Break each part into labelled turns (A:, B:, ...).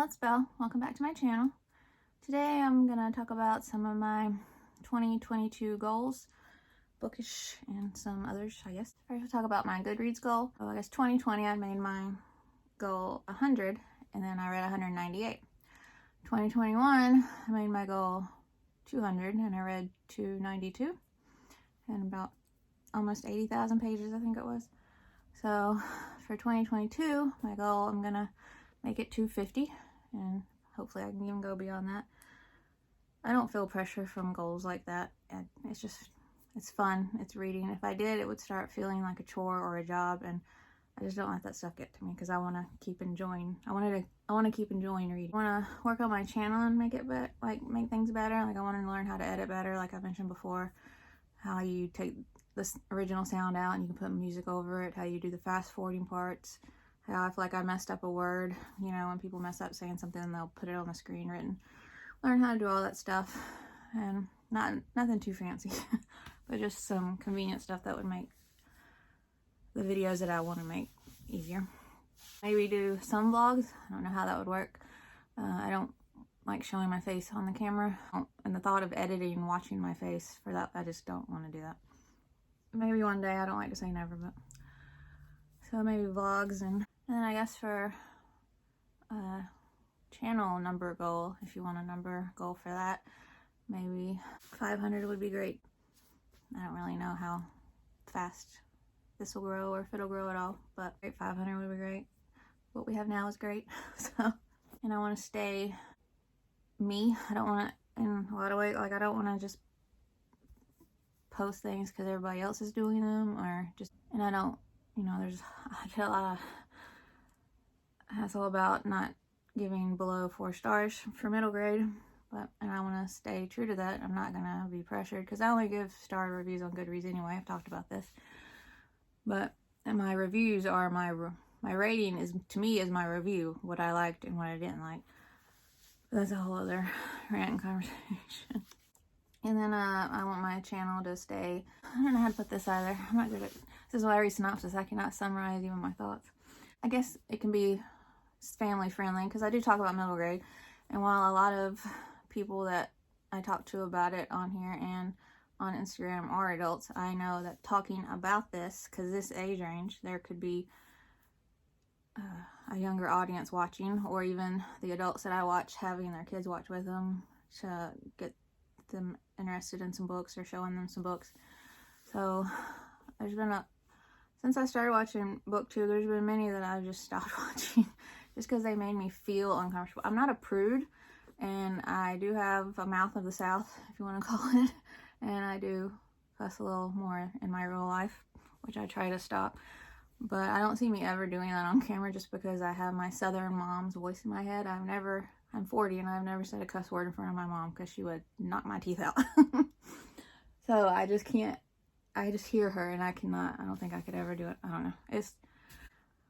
A: Belle, it's Belle. Welcome back to my channel. Today I'm going to talk about some of my 2022 goals, Bookish and some others, I guess. First I'll talk about my Goodreads goal. So I guess 2020 I made my goal 100 and then I read 198. 2021 I made my goal 200 and I read 292 and about almost 80,000 pages I think it was. So for 2022 my goal, I'm going to make it 250 and hopefully I can even go beyond that. I don't feel pressure from goals like that. And it's fun. It's reading. If I did, it would start feeling like a chore or a job, and I just don't let that stuff get to me because I want to keep enjoying. I want to keep enjoying reading. I want to work on my channel and make it make things better. Like I want to learn how to edit better, like I mentioned before. How you take this original sound out and you can put music over it. How you do the fast forwarding parts. How I feel like I messed up a word, you know, when people mess up saying something, they'll put it on the screen written. Learn how to do all that stuff, and nothing too fancy, but just some convenient stuff that would make the videos that I want to make easier. Maybe do some vlogs. I don't know how that would work. I don't like showing my face on the camera, and the thought of editing and watching my face for that, I just don't want to do that. Maybe one day. I don't like to say never, but so maybe vlogs. And then I guess for channel number goal, if you want a number goal for that, maybe 500 would be great. I don't really know how fast this will grow or if it'll grow at all, but 500 would be great. What we have now is great. So, and I want to stay me. I don't want to, in a lot of ways, like I don't want to just post things because everybody else is doing them, or just, and I don't, you know, I get a lot of hassle about not giving below 4 stars for middle grade, and I want to stay true to that. I'm not gonna be pressured because I only give star reviews on Goodreads anyway. I've talked about this, but my reviews are my rating is, to me, is my review, what I liked and what I didn't like. That's a whole other rant and conversation. And then I want my channel to stay, I don't know how to put this either. I'm not good at, this is why I read synopsis. I cannot summarize even my thoughts. I guess it can be family friendly because I do talk about middle grade, and while a lot of people that I talk to about it on here and on Instagram are adults, I know that talking about this, because this age range, there could be a younger audience watching, or even the adults that I watch having their kids watch with them to get them interested in some books or showing them some books. So there's been since I started watching BookTube, there's been many that I've just stopped watching just because they made me feel uncomfortable. I'm not a prude, and I do have a mouth of the South, if you want to call it, and I do fuss a little more in my real life, which I try to stop. But I don't see me ever doing that on camera just because I have my Southern mom's voice in my head. I'm 40 and I've never said a cuss word in front of my mom because she would knock my teeth out. So I just can't. I just hear her and I don't think I could ever do it. I don't know.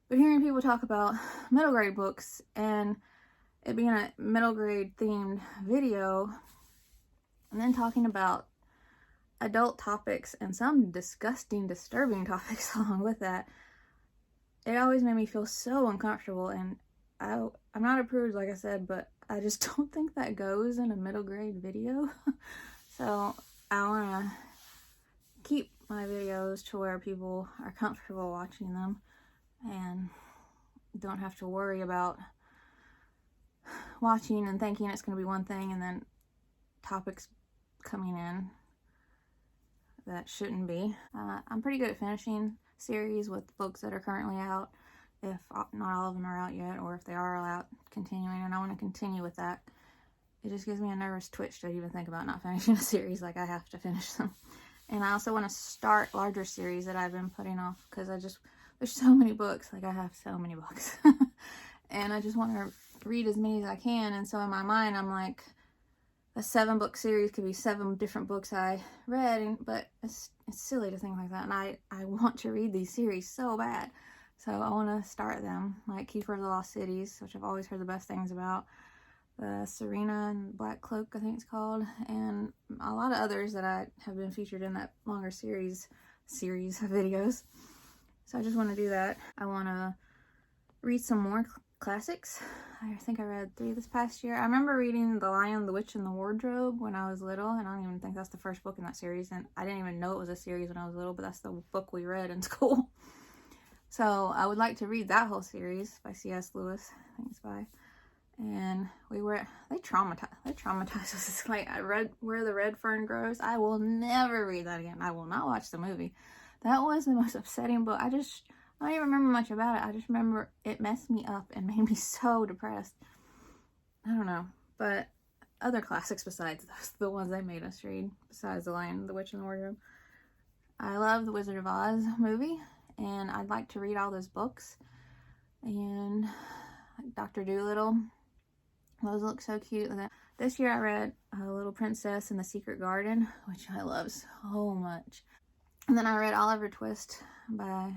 A: But hearing people talk about middle grade books and it being a middle grade themed video, and then talking about adult topics and some disgusting, disturbing topics along with that, it always made me feel so uncomfortable. And I'm not a prude, like I said, but I just don't think that goes in a middle grade video. So I want to keep my videos to where people are comfortable watching them and don't have to worry about watching and thinking it's going to be one thing and then topics coming in that shouldn't be. I'm pretty good at finishing series with books that are currently out, if not all of them are out yet, or if they are all out, continuing, and I want to continue with that. It just gives me a nervous twitch to even think about not finishing a series. Like, I have to finish them. And I also want to start larger series that I've been putting off because there's so many books. Like, I have so many books. And I just want to read as many as I can. And so in my mind, I'm like, a 7-book series could be 7 different books I read, but it's silly to think like that. And I want to read these series so bad. So I want to start them, like Keeper of the Lost Cities, which I've always heard the best things about. The Serena and Black Cloak, I think it's called, and a lot of others that I have been featured in that longer series of videos. So I just want to do that. I want to read some more classics. I think I read 3 this past year. I remember reading The Lion, the Witch, and the Wardrobe when I was little, and I don't even think that's the first book in that series, and I didn't even know it was a series when I was little, but that's the book we read in school. So I would like to read that whole series by C.S. Lewis, I think it's by. And they traumatized us. It's like, I read Where the Red Fern Grows. I will never read that again. I will not watch the movie. That was the most upsetting book. I don't even remember much about it. I just remember it messed me up and made me so depressed. I don't know. But other classics besides those, the ones they made us read, besides The Lion, the Witch, and the Wardrobe. I love the Wizard of Oz movie, and I'd like to read all those books. And Dr. Dolittle. Those look so cute. And then this year I read Little Princess and the Secret Garden, which I love so much. And then I read Oliver Twist by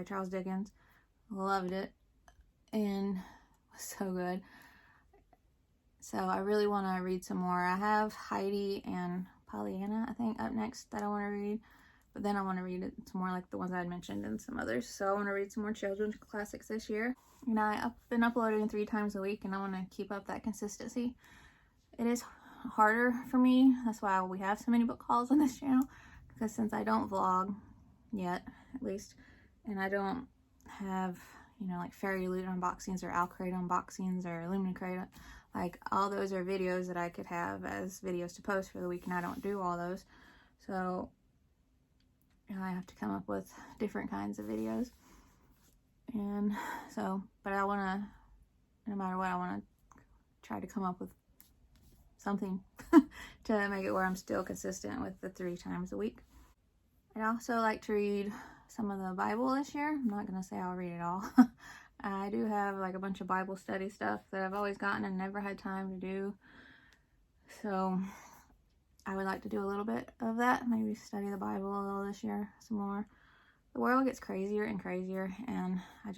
A: Charles Dickens. Loved it. And it was so good. So I really want to read some more. I have Heidi and Pollyanna, I think, up next that I want to read. But then I want to read some more like the ones I had mentioned and some others. So I want to read some more children's classics this year. And I've been uploading 3 times a week, and I want to keep up that consistency. It is harder for me. That's why we have so many book hauls on this channel. Because since I don't vlog yet, at least, and I don't have, like Fairy Loot unboxings or Alcrate unboxings or Aluminum Crate, like all those are videos that I could have as videos to post for the week, and I don't do all those. So I have to come up with different kinds of videos. And so, but I want to, no matter what, I want to try to come up with something to make it where I'm still consistent with the 3 times a week. I'd also like to read some of the Bible this year. I'm not going to say I'll read it all. I do have like a bunch of Bible study stuff that I've always gotten and never had time to do. So I would like to do a little bit of that. Maybe study the Bible a little this year, some more. The world gets crazier and crazier, and I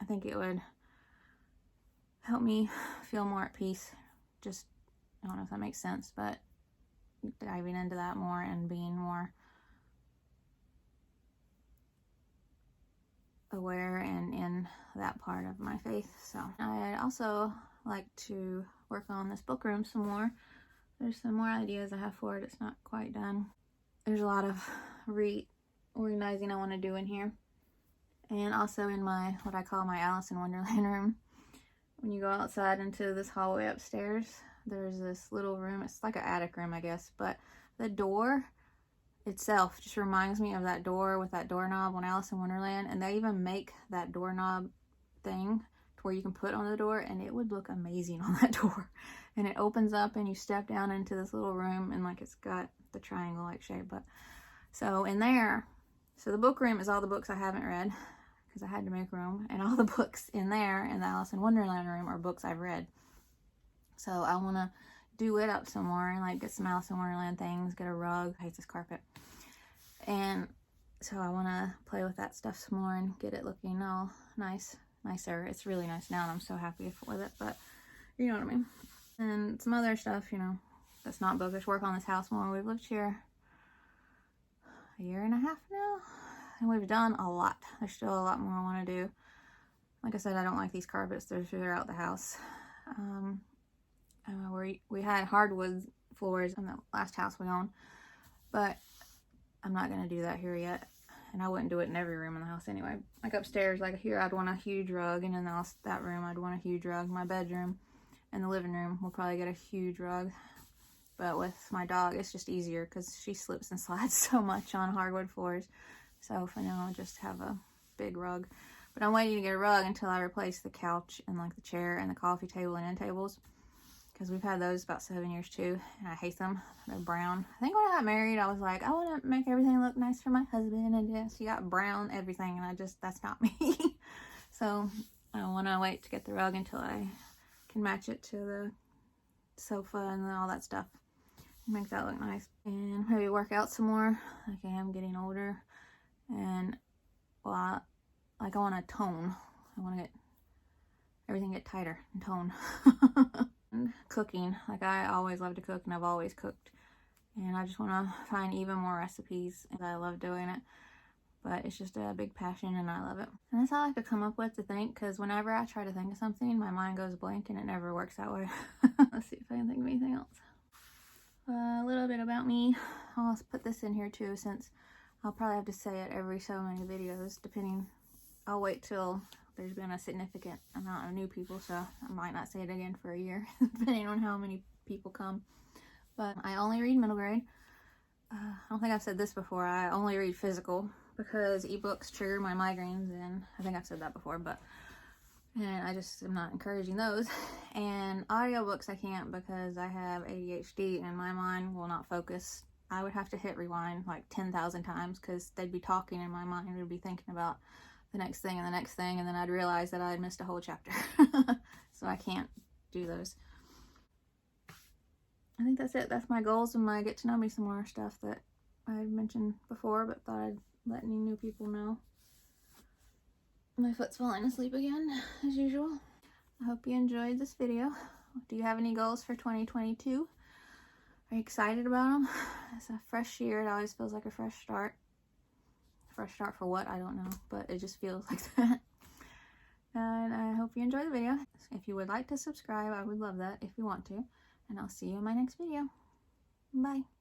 A: think it would help me feel more at peace. Just, I don't know if that makes sense, but diving into that more and being more aware and in that part of my faith. So I'd also like to work on this book room some more. There's some more ideas I have for it. It's not quite done. There's a lot of reorganizing I want to do in here. And also in my, what I call my Alice in Wonderland room. When you go outside into this hallway upstairs, there's this little room. It's like an attic room, I guess. But the door itself just reminds me of that door with that doorknob on Alice in Wonderland. And they even make that doorknob thing to where you can put on the door, and it would look amazing on that door. And it opens up and you step down into this little room, and like it's got the triangle like shape. But so in there, so the book room is all the books I haven't read because I had to make room, and all the books in there in the Alice in Wonderland room are books I've read. So I want to do it up some more and like get some Alice in Wonderland things, get a rug. I hate this carpet. And so I want to play with that stuff some more and get it looking all nicer. It's really nice now, and I'm so happy with it, but you know what I mean. And some other stuff, that's not bookish. Work on this house more. We've lived here a year and a half now, and we've done a lot. There's still a lot more I want to do. Like I said, I don't like these carpets. They're throughout the house. We had hardwood floors in the last house we owned, but I'm not going to do that here yet. And I wouldn't do it in every room in the house anyway. Like upstairs, like here, I'd want a huge rug, and in that room, I'd want a huge rug. My bedroom and the living room, we'll probably get a huge rug. But with my dog, it's just easier because she slips and slides so much on hardwood floors. So for now, I'll just have a big rug. But I'm waiting to get a rug until I replace the couch and like the chair and the coffee table and end tables. Because we've had those about 7 years too, and I hate them. They're brown. I think when I got married, I was like, I want to make everything look nice for my husband, and yes, you got brown everything, and that's not me. So I want to wait to get the rug until I can match it to the sofa and all that stuff. Make that look nice. And maybe work out some more. Like I am getting older, and well, I want to tone. I want to get everything get tighter and tone. Cooking, like I always love to cook, and I've always cooked, and I just want to find even more recipes, and I love doing it. but it's just a big passion and I love it. And that's all I could come up with to think, because whenever I try to think of something, my mind goes blank and it never works that way. Let's see if I can think of anything else. A little bit about me. I'll put this in here too, since I'll probably have to say it every so many videos, depending. I'll wait till there's been a significant amount of new people, so I might not say it again for a year, depending on how many people come. But I only read middle grade. I don't think I've said this before. I only read physical because ebooks trigger my migraines, and I think I've said that before, and I just am not encouraging those. And audiobooks I can't because I have ADHD and my mind will not focus. I would have to hit rewind like 10,000 times because they'd be talking and my mind would be thinking about the next thing and the next thing, and then I'd realize that I'd missed a whole chapter. So I can't do those. I think that's it. That's my goals and my get to know me some more stuff that I mentioned before, but thought I'd let any new people know. My foot's falling asleep again, as usual. I hope you enjoyed this video. Do you have any goals for 2022? Are you excited about them? It's a fresh year. It always feels like a fresh start. Fresh start for what? I don't know, but it just feels like that. And I hope you enjoyed the video. If you would like to subscribe, I would love that if you want to. And I'll see you in my next video. Bye.